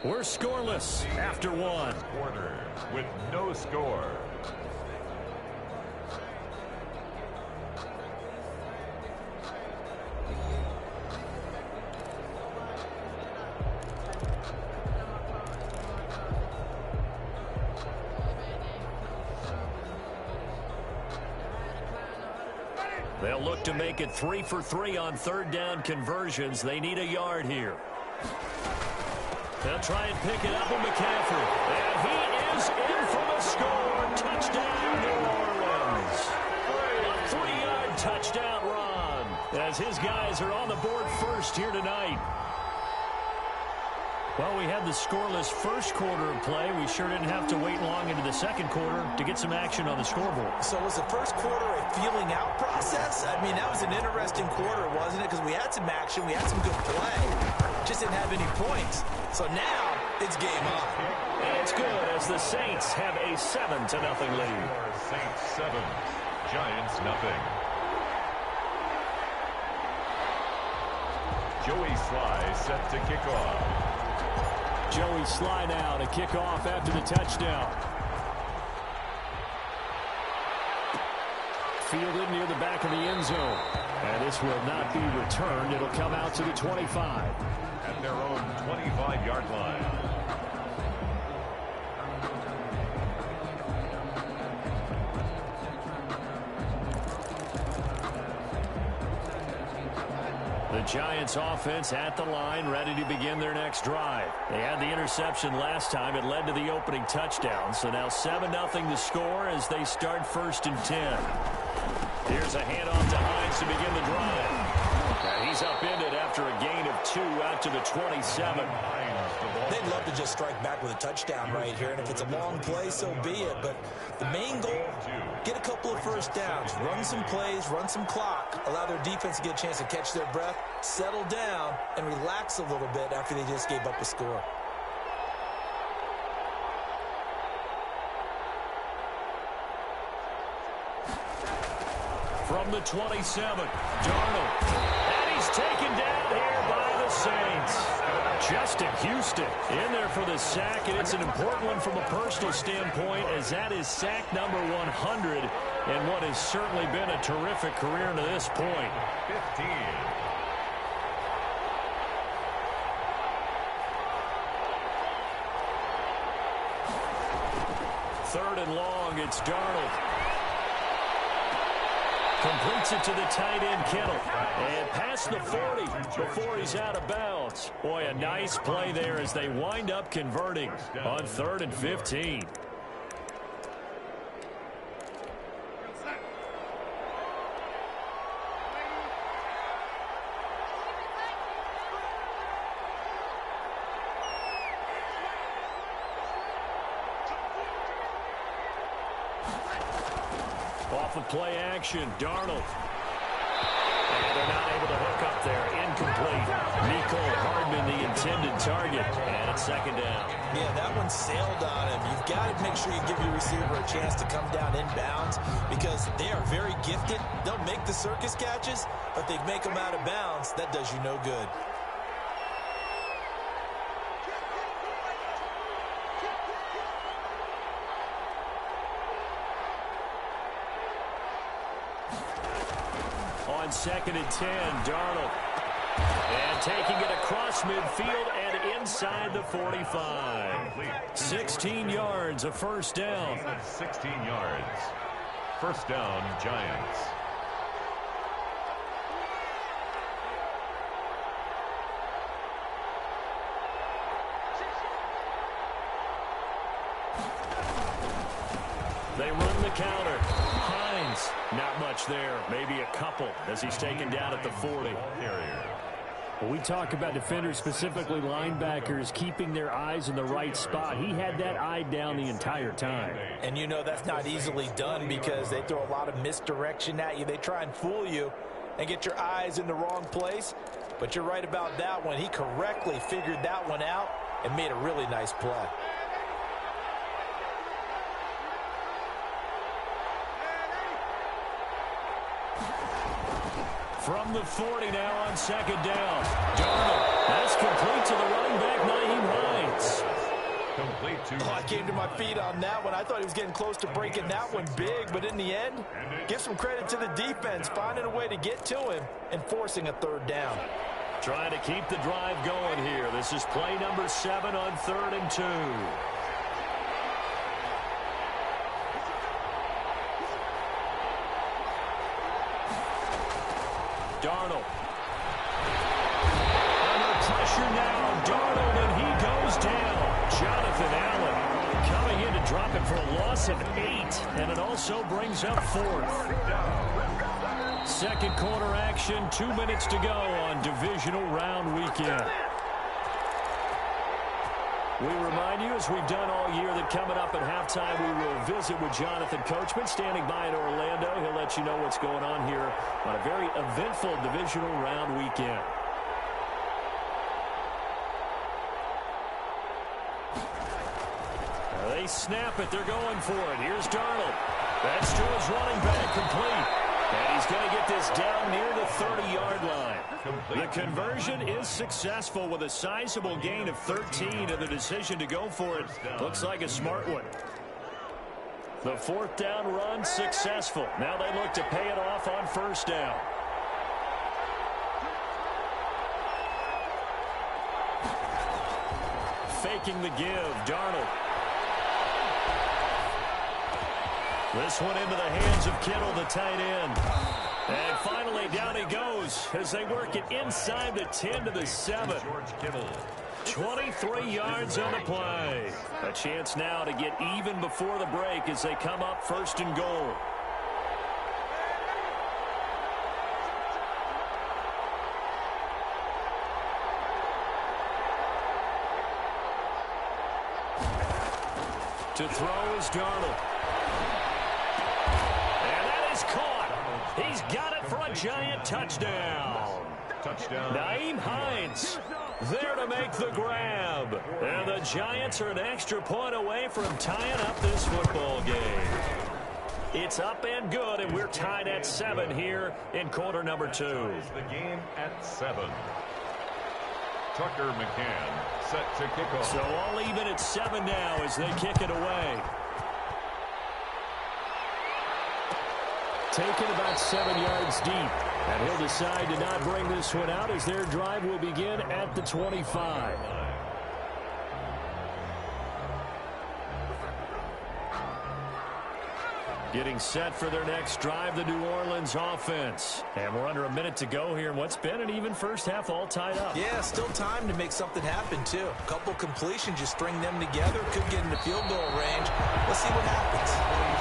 We're scoreless after one. Quarter with no score. They'll look to make it 3 for 3 on third down conversions. They need a yard here. They'll try and pick it up with McCaffrey. And he is in for the score. Touchdown, New Orleans. A 3-yard touchdown run as his guys are on the board first here tonight. Well, we had the scoreless first quarter of play. We sure didn't have to wait long into the second quarter to get some action on the scoreboard. So was the first quarter a feeling out process? I mean, that was an interesting quarter, wasn't it? Because we had some action, we had some good play. Just didn't have any points. So now it's game on. And it's good as the Saints have a 7-0 lead. Saints 7, Giants nothing. Joey Sly set to kick off. Joey Sly now to kick off after the touchdown. Fielded near the back of the end zone. And this will not be returned. It'll come out to the 25. At their own 25-yard line. The Giants offense at the line, ready to begin their next drive. They had the interception last time. It led to the opening touchdown. So now 7-0 to score as they start 1st and 10. Here's a handoff to Hines to begin the drive. And he's upended after a gain of 2 out to the 27. They'd love to just strike back with a touchdown right here, and if it's a long play, so be it. But the main goal, get a couple of first downs, run some plays, run some clock, allow their defense to get a chance to catch their breath, settle down, and relax a little bit after they just gave up a score. From the 27, Darnold. And he's taken down here by the Saints. Justin Houston in there for the sack, and it's an important one from a personal standpoint as that is sack number 100 and what has certainly been a terrific career to this point. 15. Third and long, it's Darnold. Completes it to the tight end, Kittle. And past the 40 before he's out of bounds. Boy, a nice play there as they wind up converting on 3rd and 15. Off of play action, Darnold. And they're not able to hook up there. Incomplete. Mecole Hardman, the intended target. And it's 2nd down. Yeah, that one sailed on him. You've got to make sure you give your receiver a chance to come down inbounds because they are very gifted. They'll make the circus catches, but they make them out of bounds. That does you no good. On 2nd and 10, Darnold. And taking it across midfield and inside the 45. 16 yards, a first down. 16 yards. First down, Giants. They run the counter. Hines, not much there. Maybe a couple as he's taken down at the 40. Well, we talk about defenders, specifically linebackers, keeping their eyes in the right spot. He had that eye down the entire time. And you know that's not easily done because they throw a lot of misdirection at you. They try and fool you and get your eyes in the wrong place. But you're right about that one. He correctly figured that one out and made a really nice play. From the 40 now on 2nd down. Darnold. That's complete to the running back, Nyheim Hines. Complete to... Oh, I came to my feet on that one. I thought he was getting close to breaking that one big, but in the end, give some credit to the defense, finding a way to get to him and forcing a third down. Trying to keep the drive going here. This is play number 7 on 3rd and 2. Darnold. Under pressure now, Darnold, and he goes down. Jonathan Allen coming in to drop it for a loss of 8, and it also brings up 4th. Second quarter action, 2 minutes to go on divisional round weekend. We remind you, as we've done all year, that coming up at halftime, we will visit with Jonathan Coachman, standing by in Orlando. He'll let you know what's going on here on a very eventful divisional round weekend. They snap it. They're going for it. Here's Darnold. That's to his running back, complete. And he's going to get this down near the 30-yard line. The conversion is successful with a sizable gain of 13, and the decision to go for it looks like a smart one. The 4th down run successful. Now they look to pay it off on 1st down. Faking the give, Darnold. This one into the hands of Kittle, the tight end. And finally, down he goes as they work it inside the 10 to the 7. George Kittle. 23 yards on the play. A chance now to get even before the break as they come up 1st and goal. To throw is Darnold. Caught. He's got it for a giant touchdown. Touchdown. Nyheim Hines there to make the grab. And the Giants are an extra point away from tying up this football game. It's up and good, and we're tied at 7 here in quarter number 2. The game at 7. Tucker McCann set to kick off. So all even at 7 now as they kick it away. Taken about 7 yards deep. And he'll decide to not bring this one out as their drive will begin at the 25. Getting set for their next drive, the New Orleans offense. And we're under a minute to go here in what's been an even first half, all tied up. Yeah, still time to make something happen, too. A couple completions, just string them together. Could get into field goal range. Let's see what happens.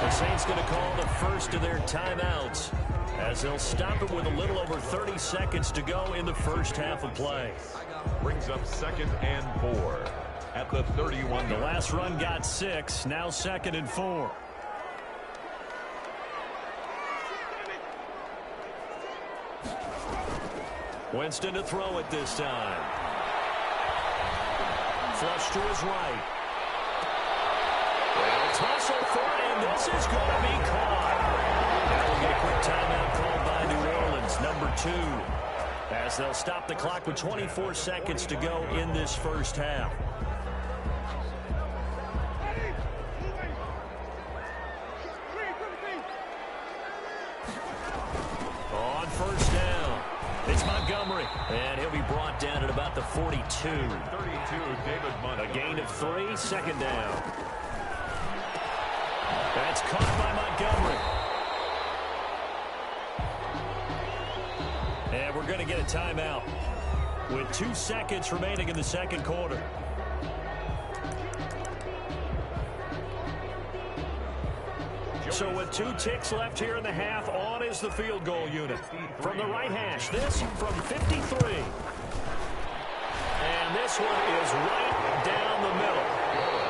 The Saints going to call the first of their timeouts as they'll stop it with a little over 30 seconds to go in the first half of play. Brings up 2nd and 4 at the 31. The last run got 6, now 2nd and 4. Winston to throw it this time. Flush to his right. Well, tussle for it, and this is going to be caught. Now we'll get a quick timeout called by New Orleans, number 2, as they'll stop the clock with 24 seconds to go in this first half. On 1st down, it's Montgomery, and he'll be brought down at about the 42. 32, David Montgomery. A gain of 3, 2nd down. That's caught by Montgomery. And we're going to get a timeout with 2 seconds remaining in the second quarter. So with 2 ticks left here in the half, on is the field goal unit. From the right hash, this from 53. And this one is right down the middle.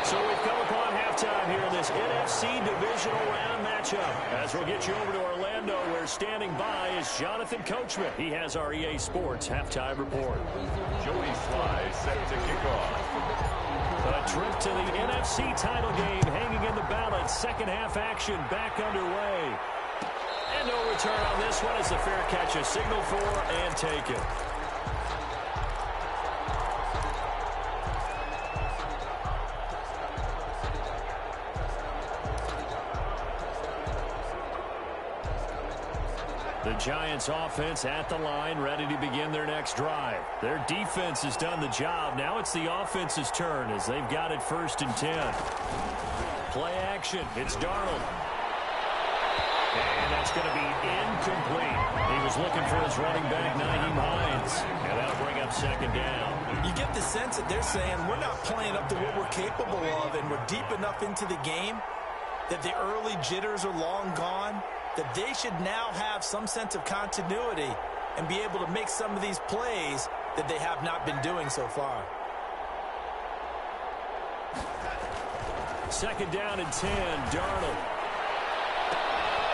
So we've come upon halftime here in this NFC divisional round matchup. As we'll get you over to Orlando, where standing by is Jonathan Coachman. He has our EA Sports halftime report. Joey Sly set to kick off. A trip to the NFC title game hanging in the balance. Second half action back underway. And no return on this one as the fair catch is signaled for and taken. The Giants offense at the line, ready to begin their next drive. Their defense has done the job. Now it's the offense's turn as they've got it 1st and 10. Play action. It's Darnold. And that's going to be incomplete. He was looking for his running back, Nyheim Hines. And that'll bring up 2nd down. You get the sense that they're saying we're not playing up to what we're capable of, and we're deep enough into the game that the early jitters are long gone, that they should now have some sense of continuity and be able to make some of these plays that they have not been doing so far. 2nd down and 10, Darnold.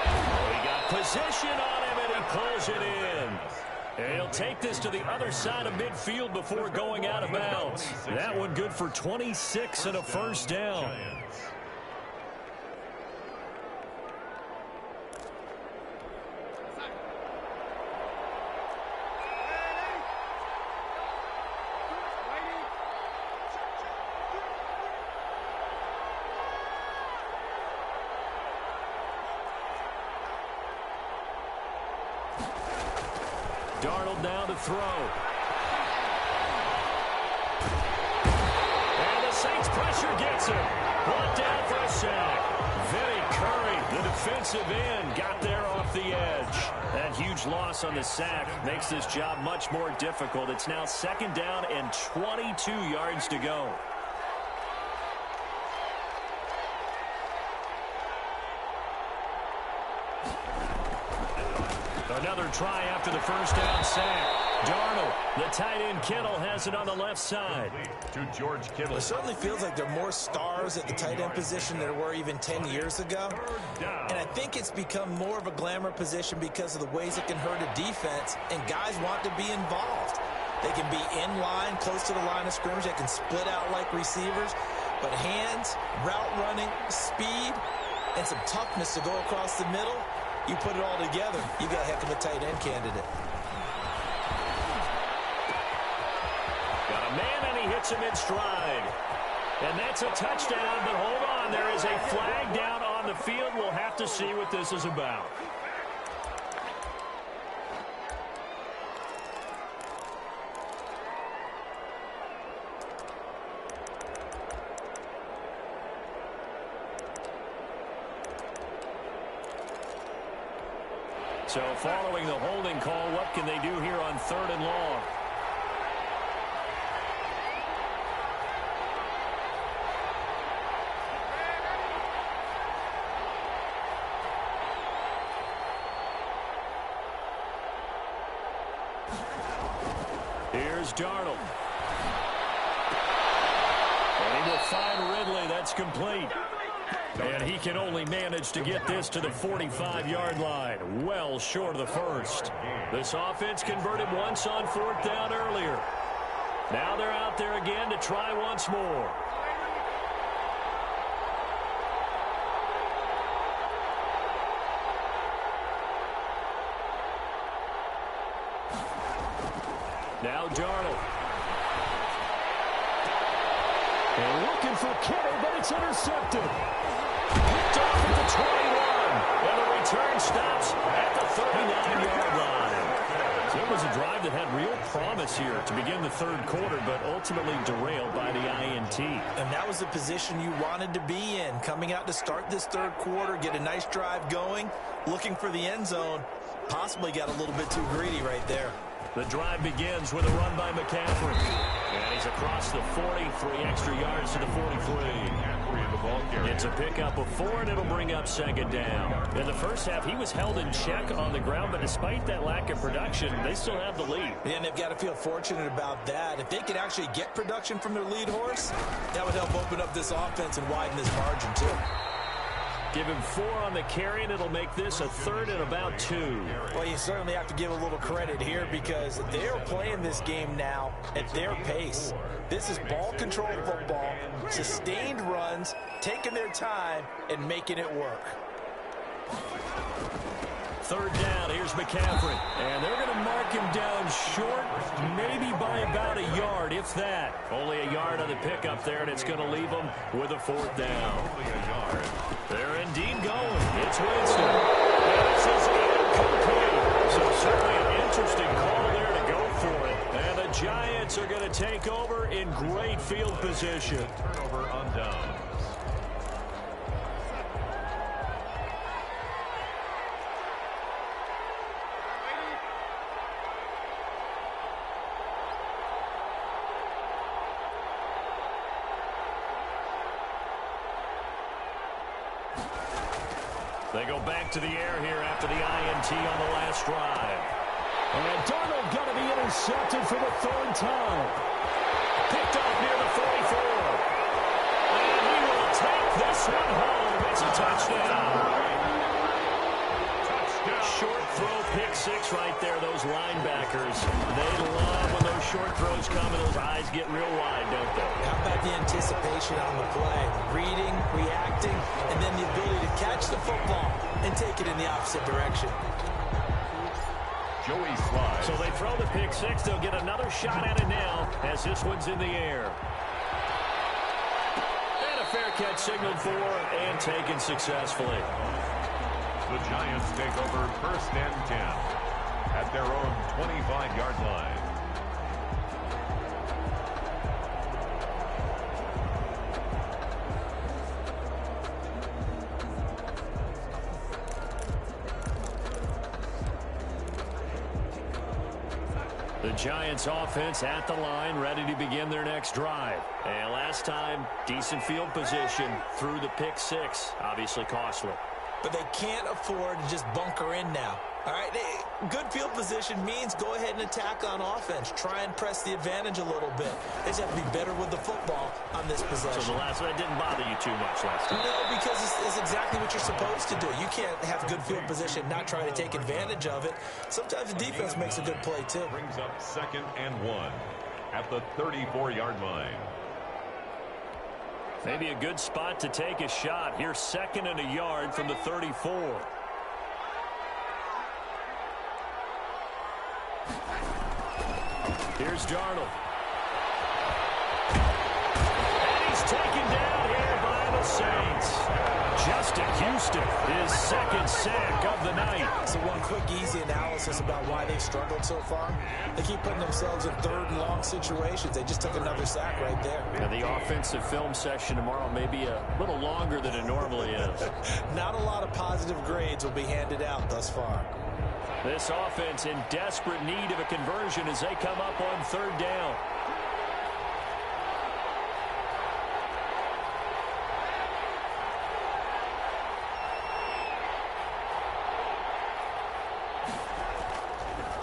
Oh, he got position on him, and he pulls it in. And he'll take this to the other side of midfield before going out of bounds. That one good for 26 and a 1st down. Darnold now to throw. And the Saints pressure gets him. Brought down for a sack. Vinny Curry, the defensive end, got there off the edge. That huge loss on the sack makes this job much more difficult. It's now 2nd down and 22 yards to go. Another try after the 1st down sack. Darnold, the tight end Kittle, has it on the left side. To George Kittle. It certainly feels like there are more stars at the tight end position than there were even 10 years ago. And I think it's become more of a glamour position because of the ways it can hurt a defense, and guys want to be involved. They can be in line, close to the line of scrimmage. They can split out like receivers. But hands, route running, speed, and some toughness to go across the middle, you put it all together, you got a heck of a tight end candidate. Got a man, and he hits him in stride. And that's a touchdown, but hold on. There is a flag down on the field. We'll have to see what this is about. So following the holding call, what can they do here on 3rd and long? Here's Darnold. And he will find Ridley. That's complete. And he can only manage to get this to the 45-yard line, well short of the 1st. This offense converted once on 4th down earlier. Now they're out there again to try once more. Now Darnold. And looking for Kittle, but it's intercepted. Picked off at the 21. And the return stops at the 39-yard line. So it was a drive that had real promise here to begin the 3rd quarter, but ultimately derailed by the INT. And that was the position you wanted to be in. Coming out to start this 3rd quarter, get a nice drive going, looking for the end zone. Possibly got a little bit too greedy right there. The drive begins with a run by McCaffrey. And he's across the 40, 3 extra yards to the 43. It's a pickup of 4, and it'll bring up 2nd down. In the first half, he was held in check on the ground, but despite that lack of production, they still have the lead. And they've got to feel fortunate about that. If they could actually get production from their lead horse, that would help open up this offense and widen this margin, too. Give him 4 on the carry, and it'll make this a 3rd and about 2. Well, you certainly have to give a little credit here because they're playing this game now at their pace. This is ball control football, sustained runs, taking their time, and making it work. 3rd down, here's McCaffrey. And they're going to mark him down short, maybe by about a yard, if that. Only a yard on the pickup there, and it's going to leave them with a 4th down. They're indeed going. It's Winston. And this is incomplete. Giants are going to take over in great field position. Turnover on downs. They go back to the air here after the INT on the last drive. And Darnold going to be intercepted for the third time. Picked up near the 44. And he will take this one home. It's a touchdown. Short throw, pick six right there. Those linebackers, they love when those short throws come and those eyes get real wide, don't they? How about the anticipation on the play? Reading, reacting, and then the ability to catch the football and take it in the opposite direction. Joey Slye. So they throw the pick six. They'll get another shot at it now as this one's in the air. And a fair catch signaled for and taken successfully. The Giants take over 1st and 10 at their own 25-yard line. The Giants offense at the line, ready to begin their next drive. And last time, decent field position through the pick six. Obviously costly. But they can't afford to just bunker in now. All right, good field position means go ahead and attack on offense. Try and press the advantage a little bit. They just have to be better with the football on this possession. So the last one didn't bother you too much last time? No, because it's exactly what you're supposed to do. You can't have good field position, not try to take advantage of it. Sometimes the defense makes a good play, too. Brings up 2nd and 1 at the 34-yard line. Maybe a good spot to take a shot. Here's 2nd and a yard from the 34. Here's Darnold. And he's taken down here by the Saints. Justin Houston, his 2nd sack of the night. So one quick, easy analysis about why they've struggled so far. They keep putting themselves in 3rd and long situations. They just took another sack right there. Now the offensive film session tomorrow may be a little longer than it normally is. Not a lot of positive grades will be handed out thus far. This offense in desperate need of a conversion as they come up on 3rd down.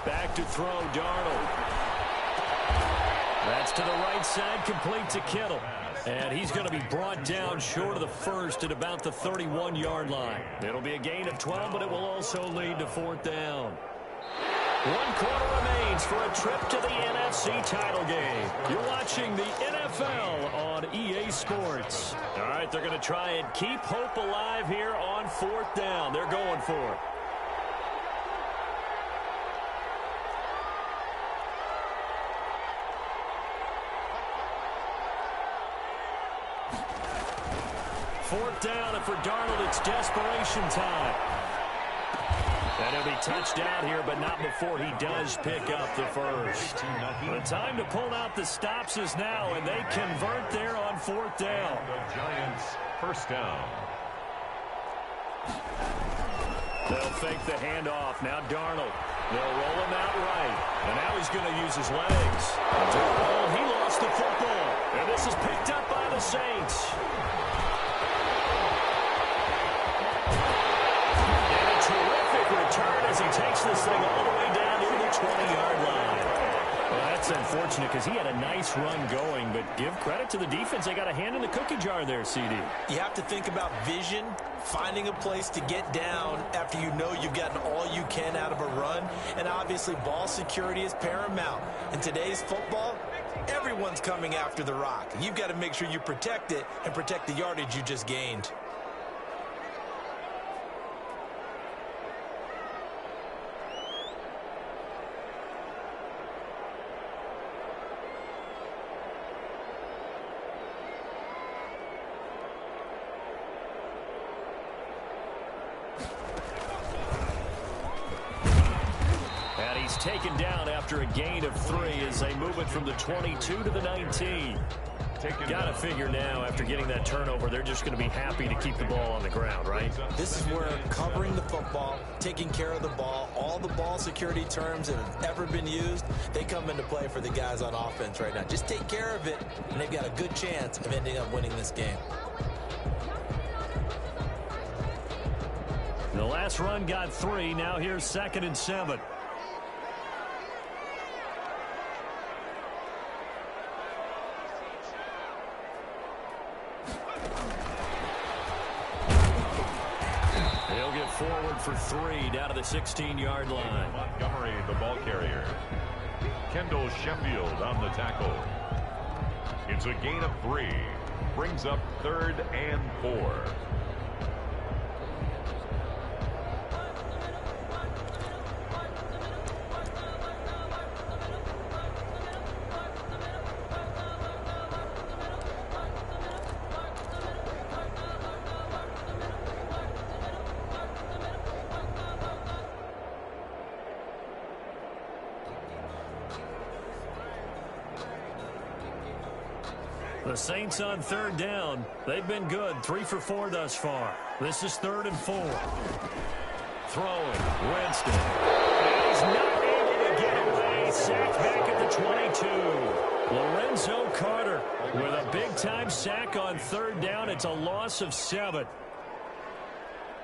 Back to throw, Darnold. That's to the right side, complete to Kittle. And he's going to be brought down short of the first at about the 31-yard line. It'll be a gain of 12, but it will also lead to 4th down. 1 quarter remains for a trip to the NFC title game. You're watching the NFL on EA Sports. All right, they're going to try and keep hope alive here on 4th down. They're going for it. Fourth down, and for Darnold, it's desperation time. And he'll be touched down here, but not before he does pick up the first. The time to pull out the stops is now, and they convert there on 4th down. The Giants 1st down. They'll fake the handoff. Now Darnold. They'll roll him out right. And now he's going to use his legs. Darnold, he lost the football. And this is picked up by the Saints. Terrific return as he takes this thing all the way down to the 20-yard line. Well, that's unfortunate because he had a nice run going, but give credit to the defense. They got a hand in the cookie jar there, CD. You have to think about vision, finding a place to get down after you know you've gotten all you can out of a run, and obviously ball security is paramount. In today's football, everyone's coming after the rock. You've got to make sure you protect it and protect the yardage you just gained. It's taken down after a gain of 3 as they move it from the 22 to the 19. Got to figure now, after getting that turnover, they're just going to be happy to keep the ball on the ground, right? This is where covering the football, taking care of the ball, all the ball security terms that have ever been used, they come into play for the guys on offense right now. Just take care of it, and they've got a good chance of ending up winning this game. The last run got 3. Now here's 2nd and 7. He'll get forward for 3 down to the 16-yard line. Montgomery, the ball carrier. Kendall Sheffield on the tackle. It's a gain of 3. Brings up 3rd and 4. The Saints on 3rd down. They've been good. 3 for 4 thus far. This is 3rd and 4. Throwing. Winston. And he's not able to get away. Sacked back at the 22. Lorenzo Carter with a big-time sack on 3rd down. It's a loss of 7.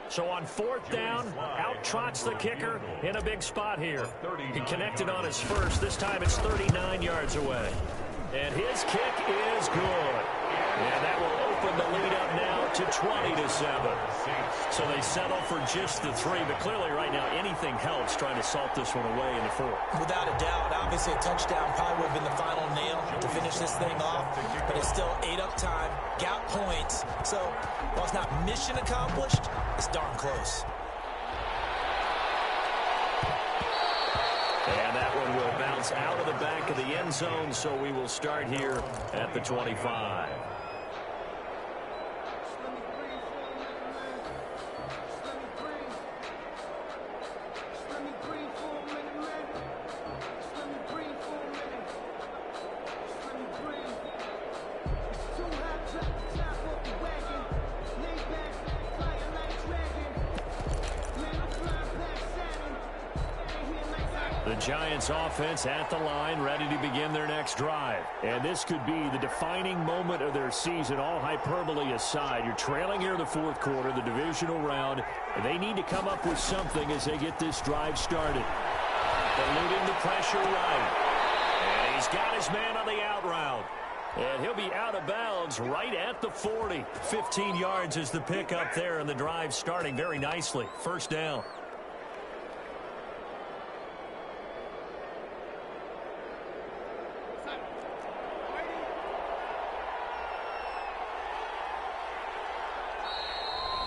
So on 4th down, out trots the kicker in a big spot here. He connected on his first. This time it's 39 yards away. And his kick is good. And that will open the lead up now to 20-7. So they settle for just the 3. But clearly right now anything helps trying to salt this one away in the 4th. Without a doubt, obviously a touchdown probably would have been the final nail to finish this thing off. But it's still 8 up time, got points. So while it's not mission accomplished, it's darn close. And that one will bounce out of the back of the end zone, so we will start here at the 25. The Giants offense at the line, ready to begin their next drive. And this could be the defining moment of their season, all hyperbole aside. You're trailing here in the 4th quarter, the divisional round, and they need to come up with something as they get this drive started. Eluding the pressure right. And he's got his man on the out route. And he'll be out of bounds right at the 40. 15 yards is the pickup there, and the drive starting very nicely. 1st down.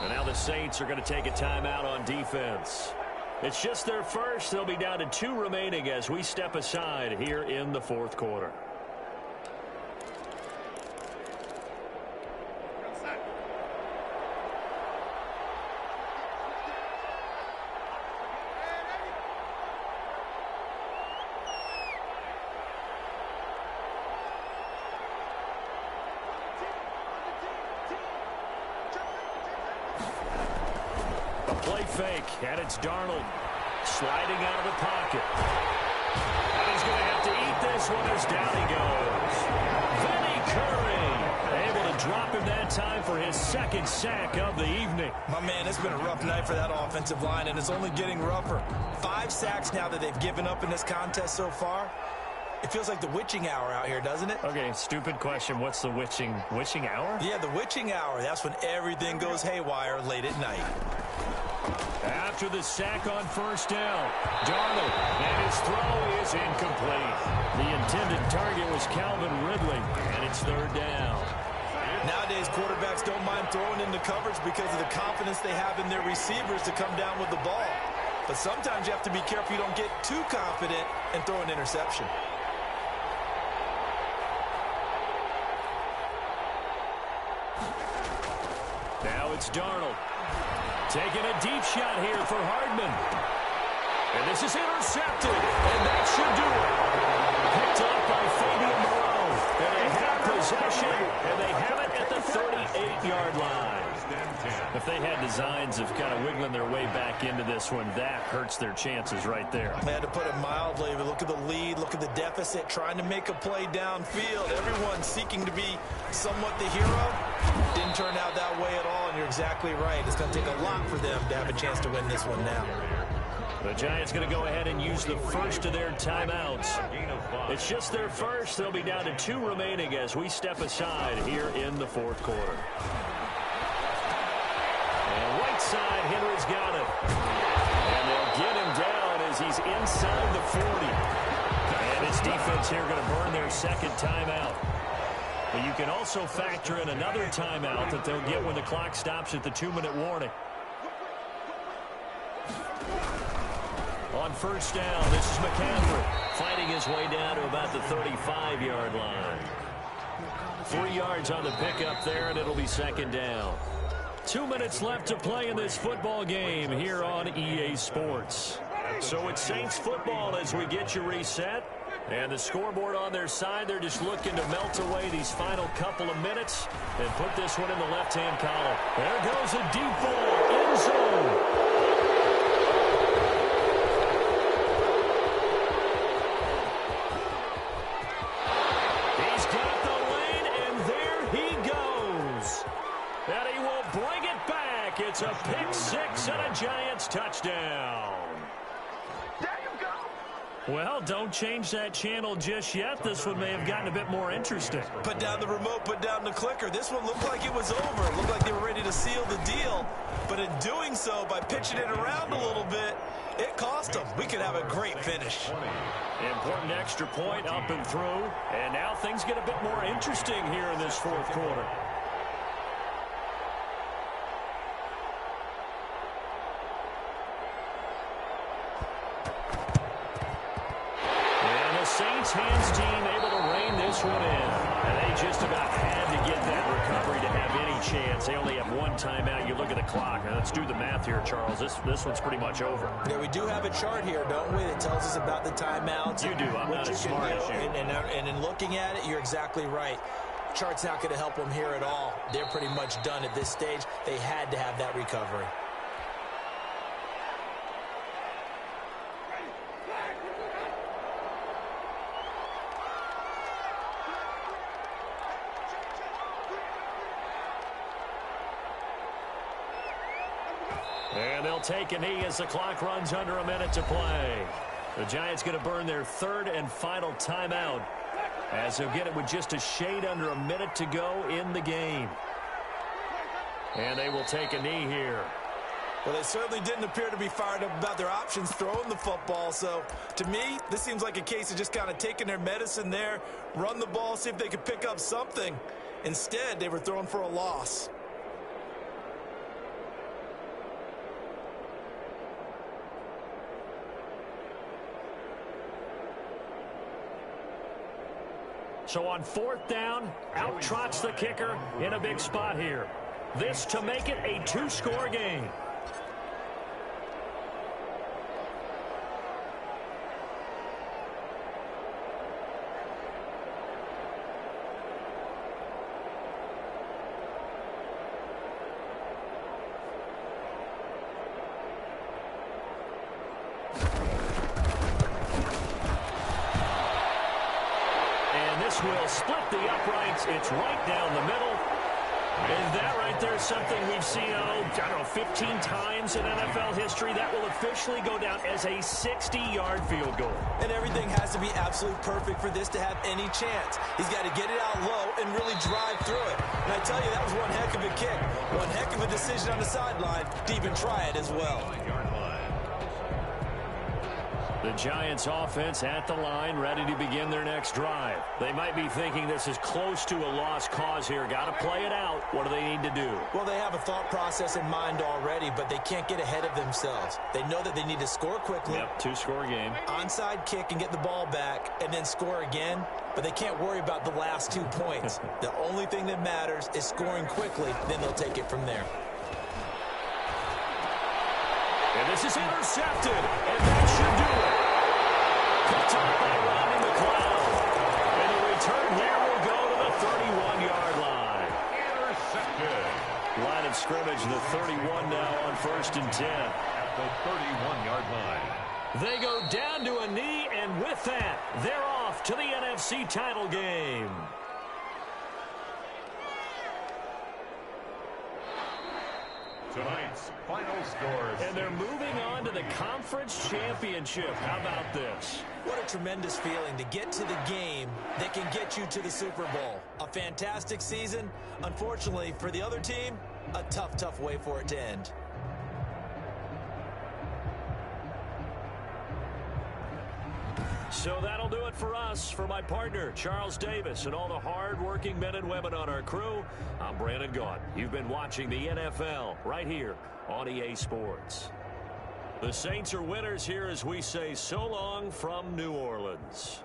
And now the Saints are going to take a timeout on defense. It's just their first. They'll be down to 2 remaining as we step aside here in the 4th quarter. Play fake, and it's Darnold sliding out of the pocket. And he's going to have to eat this one as down he goes. Vinny Curry able to drop him that time for his 2nd sack of the evening. My man, it's been a rough night for that offensive line, and it's only getting rougher. 5 sacks now that they've given up in this contest so far. It feels like the witching hour out here, doesn't it? Okay, stupid question. What's the witching hour? Yeah, the witching hour. That's when everything goes haywire late at night. After the sack on 1st down, Darnold, and his throw is incomplete. The intended target was Calvin Ridley, and it's 3rd down. Nowadays, quarterbacks don't mind throwing into coverage because of the confidence they have in their receivers to come down with the ball. But sometimes you have to be careful you don't get too confident and throw an interception. Now it's Darnold. Taking a deep shot here for Hardman. And this is intercepted, and that should do it. Picked up by Fabian Moreau. And they have possession, and they have it at the 38-yard line. If they had designs of kind of wiggling their way back into this one, that hurts their chances right there. They had to put it mildly, but look at the lead, look at the deficit, trying to make a play downfield. Everyone seeking to be somewhat the hero. Didn't turn out that way at all, and you're exactly right. It's going to take a lot for them to have a chance to win this one now. The Giants going to go ahead and use the first of their timeouts. It's just their first. They'll be down to 2 remaining as we step aside here in the fourth quarter. And right side, Henry's got it. And they'll get him down as he's inside the 40. And his defense here going to burn their second timeout. But you can also factor in another timeout that they'll get when the clock stops at the 2-minute warning. On first down, this is McCaffrey fighting his way down to about the 35-yard line. 3 yards on the pickup there, and it'll be second down. 2 minutes left to play in this football game here on EA Sports. So it's Saints football as we get you reset. And the scoreboard on their side, they're just looking to melt away these final couple of minutes and put this one in the left-hand column. There goes a deep ball, end zone. It's a pick six and a Giants touchdown. There you go. Well, don't change that channel just yet. This one may have gotten a bit more interesting. Put down the remote, put down the clicker. This one looked like it was over. It looked like they were ready to seal the deal. But in doing so, by pitching it around a little bit, it cost them. We could have a great finish. Important extra point up and through. And now things get a bit more interesting here in this fourth quarter. Saints hands team able to rein this one in. And they just about had to get that recovery to have any chance. They only have 1 timeout. You look at the clock. Now let's do the math here, Charles. This one's pretty much over. Yeah, we do have a chart here, don't we, that tells us about the timeouts. You do. I'm not as smart as you. And in looking at it, you're exactly right. Chart's not going to help them here at all. They're pretty much done at this stage. They had to have that recovery. And they'll take a knee as the clock runs under a minute to play. The Giants going to burn their third and final timeout as they'll get it with just a shade under a minute to go in the game. And they will take a knee here. Well, they certainly didn't appear to be fired up about their options throwing the football. So, to me, this seems like a case of just kind of taking their medicine there, run the ball, see if they could pick up something. Instead, they were throwing for a loss. So on fourth down, out trots the kicker in a big spot here. This to make it a 2-score game. Will split the uprights. It's right down the middle. And that right there is something we've seen, I don't know, 15 times in NFL history. That will officially go down as a 60-yard field goal. And everything has to be absolutely perfect for this to have any chance. He's got to get it out low and really drive through it. And I tell you, that was one heck of a kick. One heck of a decision on the sideline to even try it as well. The Giants offense at the line, ready to begin their next drive. They might be thinking this is close to a lost cause here. Got to play it out. What do they need to do? Well, they have a thought process in mind already, but they can't get ahead of themselves. They know that they need to score quickly. Yep, 2-score game. Onside kick and get the ball back and then score again. But they can't worry about the last 2 points. The only thing that matters is scoring quickly. Then they'll take it from there. And This is intercepted, and that should do it. Picked up by Rodney McLeod. And the return here will go to the 31-yard line. Intercepted. Line of scrimmage, the 31 now on 1st and 10. At the 31-yard line. They go down to a knee, and with that, they're off to the NFC title game. Tonight's final scores. And they're moving on to the conference championship. How about this? What a tremendous feeling to get to the game that can get you to the Super Bowl. A fantastic season. Unfortunately, for the other team, a tough, tough way for it to end. So that'll do it for us. For my partner, Charles Davis, and all the hard-working men and women on our crew, I'm Brandon Gaudin. You've been watching the NFL right here on EA Sports. The Saints are winners here as we say so long from New Orleans.